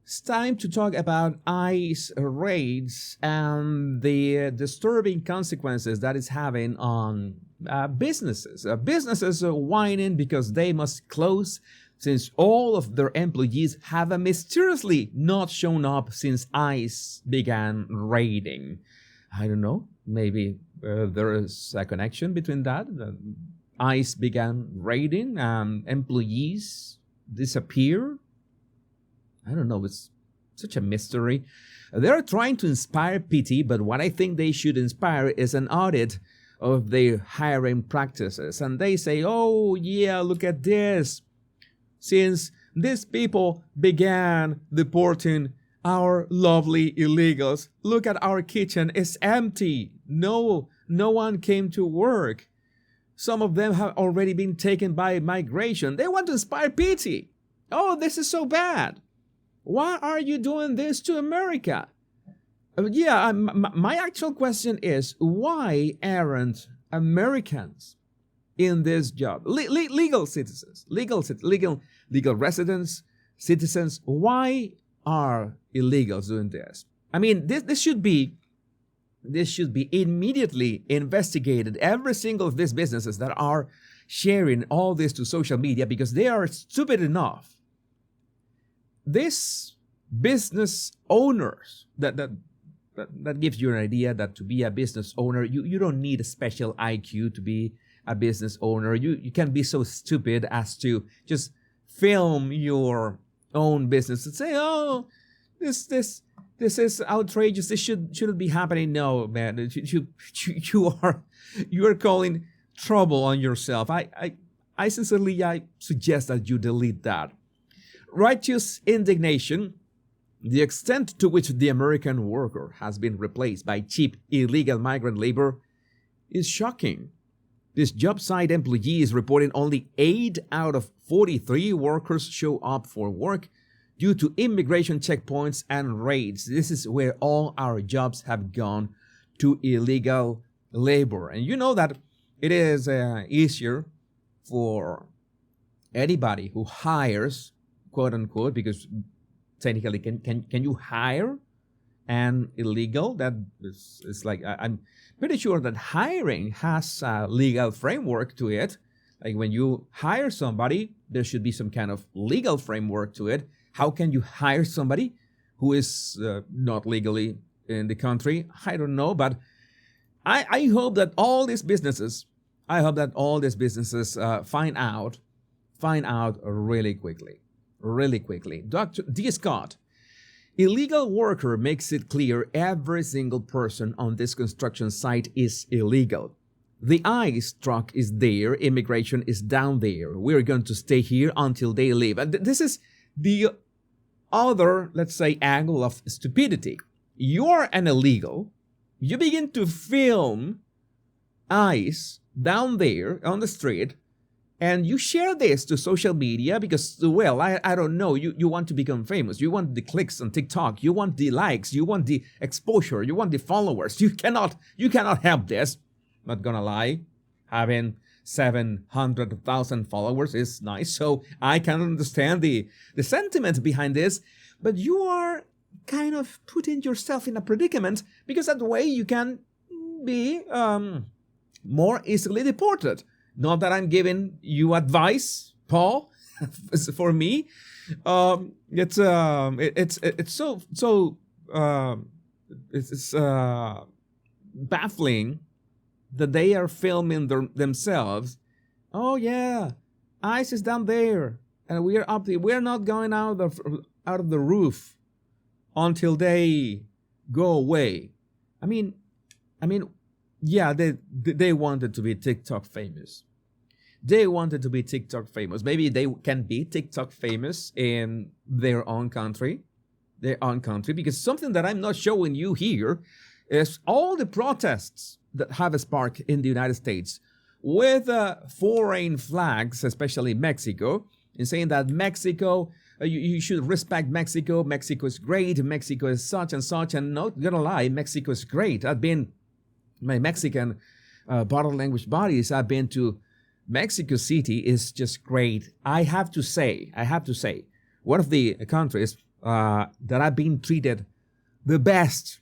It's time to talk about ICE raids and the disturbing consequences that it's having on businesses. Businesses are whining because they must close since all of their employees have mysteriously not shown up since ICE began raiding. I don't know, maybe there is a connection between that. ICE began raiding and employees disappear. I don't know, it's such a mystery. They're trying to inspire pity, but what I think they should inspire is an audit of their hiring practices. And they say, oh yeah, look at this. Since these people began deporting our lovely illegals, look at our kitchen, it's empty. No one came to work. Some of them have already been taken by migration. They want to inspire pity. Oh, this is so bad. Why are you doing this to America? My actual question is, why aren't Americans in this job? Legal citizens, legal residents, citizens, why are illegals doing this? I mean, this should be immediately investigated. Every single of these businesses that are sharing all this to social media because they are stupid enough. This business owners, that gives you an idea that to be a business owner, you don't need a special IQ to be a business owner. You can be so stupid as to just film your own business and say, oh, this is outrageous. This shouldn't be happening. No, man, you are calling trouble on yourself. I sincerely suggest that you delete that. Righteous indignation, the extent to which the American worker has been replaced by cheap illegal migrant labor, is shocking. This job site employee is reporting only 8 out of 43 workers show up for work due to immigration checkpoints and raids. This is where all our jobs have gone, to illegal labor. And you know that it is easier for anybody who hires, quote unquote, because technically can you hire an illegal? That is like, I'm pretty sure that hiring has a legal framework to it. Like when you hire somebody, there should be some kind of legal framework to it. How can you hire somebody who is not legally in the country? I don't know, but I hope that all these businesses, find out really quickly. Dr. D. Scott, illegal worker makes it clear every single person on this construction site is illegal. The ICE truck is there, immigration is down there. We're going to stay here until they leave. And this is the other, let's say, angle of stupidity. You're an illegal. You begin to film ICE down there on the street, and you share this to social media because, well, I don't know, you want to become famous. You want the clicks on TikTok. You want the likes. You want the exposure. You want the followers. You cannot help this. Not gonna lie. Having 700,000 followers is nice, so I can understand the sentiment behind this, but you are kind of putting yourself in a predicament because that way you can be more easily deported. Not that I'm giving you advice, Paul. For me, it's baffling that they are filming themselves. Oh yeah, ICE is down there, and we are up there. We're not going out of the roof until they go away. I mean, yeah, they wanted to be TikTok famous. Maybe they can be TikTok famous in their own country, because something that I'm not showing you here is all the protests that have sparked in the United States with foreign flags, especially Mexico, and saying that Mexico, you should respect Mexico. Mexico is great. Mexico is such and such. And not gonna lie, Mexico is great. I've been, my Mexican bottle language buddies, I've been to Mexico City is just great. I have to say, one of the countries that I've been treated the best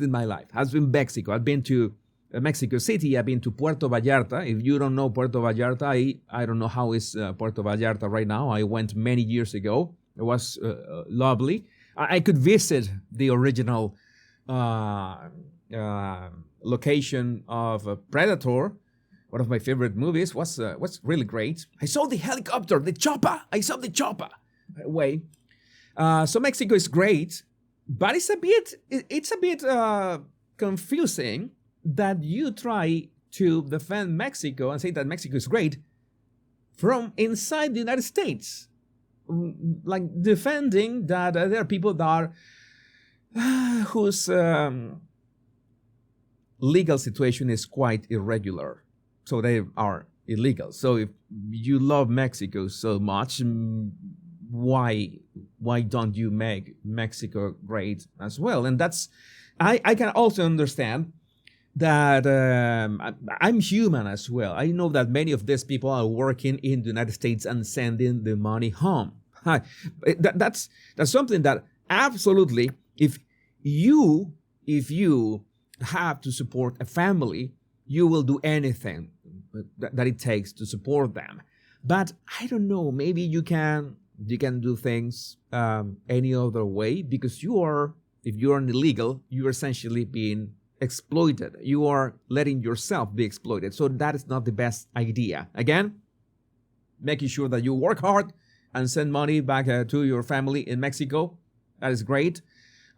in my life has been Mexico. I've been to Mexico City. I've been to Puerto Vallarta. If you don't know Puerto Vallarta, I don't know how is Puerto Vallarta right now. I went many years ago. It was lovely. I could visit the original location of Predator. One of my favorite movies was really great. I saw the helicopter, the chopper. I saw the chopper. Way. So Mexico is great, but it's a bit confusing that you try to defend Mexico and say that Mexico is great from inside the United States, like defending that there are people that are whose legal situation is quite irregular, so they are illegal. So if you love Mexico so much, why don't you make Mexico great as well? And that's I can also understand that I'm human as well. I know that many of these people are working in the United States and sending the money home. That's something that absolutely, if you have to support a family, you will do anything that it takes to support them. But I don't know, maybe you can do things any other way, because if you are illegal, you're essentially being exploited. You are letting yourself be exploited. So that is not the best idea. Again, making sure that you work hard and send money back to your family in Mexico. That is great.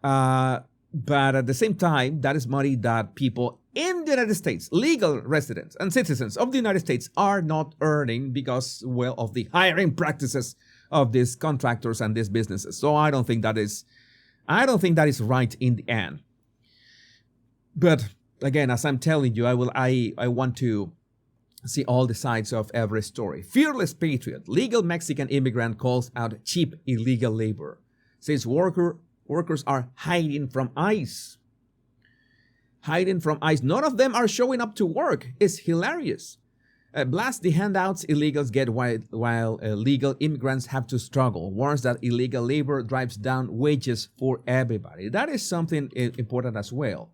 But at the same time, that is money that people in the United States, legal residents and citizens of the United States, are not earning because, well, of the hiring practices of these contractors and these businesses. So I don't think that is right in the end. But again, as I'm telling you, I want to see all the sides of every story. Fearless patriot, legal Mexican immigrant calls out cheap illegal labor. Says workers are hiding from ICE. Hiding from ICE. None of them are showing up to work. It's hilarious. Blast the handouts illegals get while legal immigrants have to struggle. Warns that illegal labor drives down wages for everybody. That is something important as well.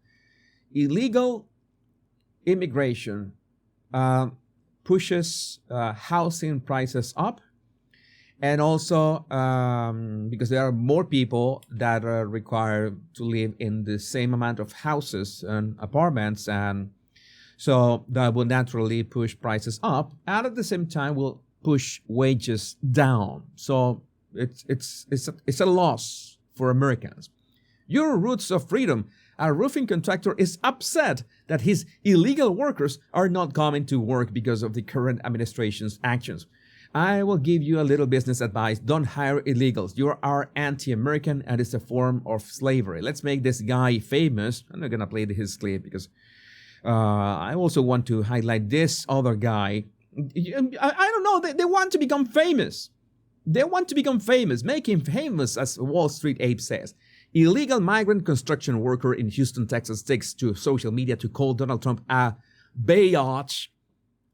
Illegal immigration pushes housing prices up, and also because there are more people that are required to live in the same amount of houses and apartments, and so that will naturally push prices up, and at the same time will push wages down. So it's a loss for Americans. Your roots of freedom. A roofing contractor is upset that his illegal workers are not coming to work because of the current administration's actions. I will give you a little business advice. Don't hire illegals. You are anti-American and it's a form of slavery. Let's make this guy famous. I'm not going to play his clip because I also want to highlight this other guy. I don't know. They want to become famous. They want to become famous. Make him famous, as Wall Street Ape says. Illegal migrant construction worker in Houston, Texas takes to social media to call Donald Trump a biatch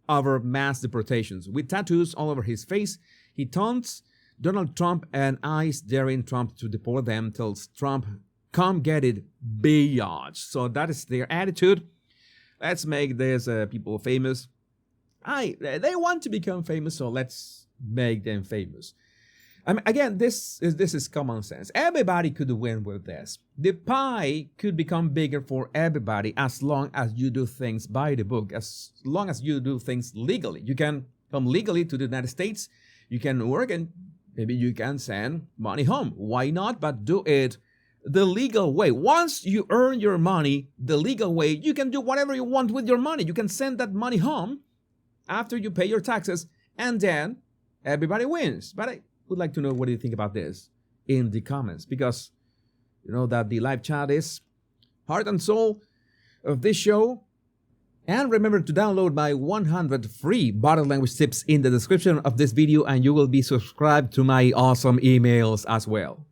over mass deportations. With tattoos all over his face, he taunts Donald Trump and ICE, daring Trump to deport them, tells Trump, come get it, biatch. So that is their attitude. Let's make these people famous. They want to become famous, so let's make them famous. I mean, again, this is common sense. Everybody could win with this. The pie could become bigger for everybody as long as you do things by the book, as long as you do things legally. You can come legally to the United States, you can work, and maybe you can send money home. Why not? But do it the legal way. Once you earn your money the legal way, you can do whatever you want with your money. You can send that money home after you pay your taxes, and then everybody wins. But I would like to know, what do you think about this in the comments, because you know that the live chat is heart and soul of this show. And remember to download my 100 free body language tips in the description of this video, and you will be subscribed to my awesome emails as well.